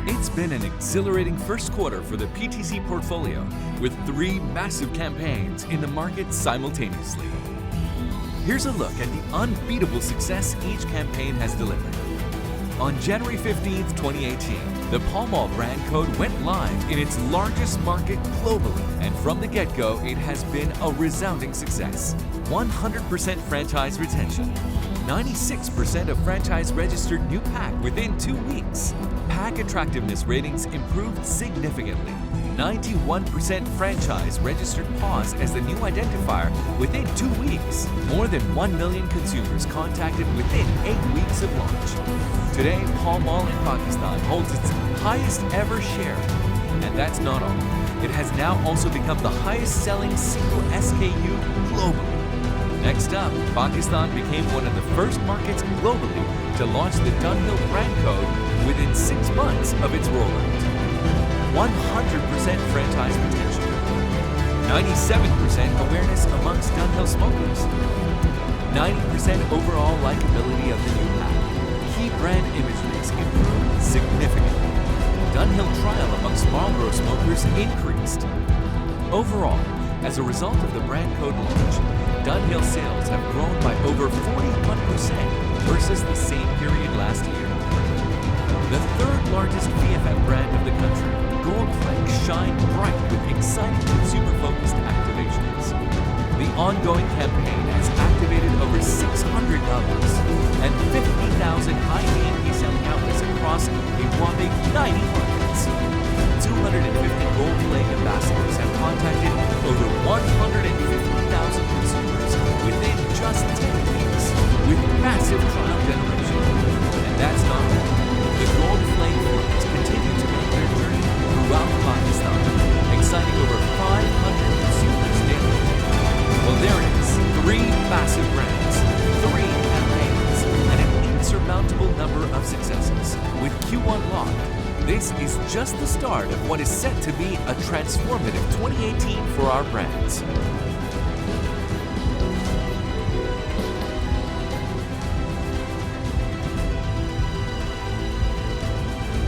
It's been an exhilarating first quarter for the PTC portfolio, with 3 massive campaigns in the market simultaneously. Here's a look at the unbeatable success each campaign has delivered. On January 15, 2018, the Pall Mall brand code went live in its largest market globally, and from the get-go, it has been a resounding success. 100% franchise retention, 96% of franchise registered new pack within 2 weeks. Pack attractiveness ratings improved significantly. 91% franchise registered pause as the new identifier within 2 weeks. More than 1 million consumers contacted within 8 weeks of launch. Today, Pall Mall in Pakistan holds its highest ever share. And that's not all. It has now also become the highest selling single SKU globally. Next up, Pakistan became one of the first markets globally to launch the Dunhill brand code within 6 months of its rollout. 100% franchise retention, 97% awareness amongst Dunhill smokers, 90% overall likability of the new pack. Key brand imageries improved significantly. Dunhill trial amongst Marlboro smokers increased. Overall, as a result of the brand code launch, Dunhill sales have grown by over 41% versus the same period last year. The 3rd largest VFM brand of the country, Gold Flake shined bright with exciting consumer-focused activations. The ongoing campaign has activated over 600 outlets and 50,000 high A&P selling outlets across a whopping 90 markets. 250 Gold Flake ambassadors have contacted over 150,000 consumers within just 10 weeks, with massive trial generation. And that's not all. The Gold Flake flames continue to make their journey throughout Pakistan, exciting over 500 consumers daily. Well, there it is. 3 massive brands, 3 campaigns, and an insurmountable number of successes. With Q1 locked, this is just the start of what is set to be a transformative 2018 for our brands.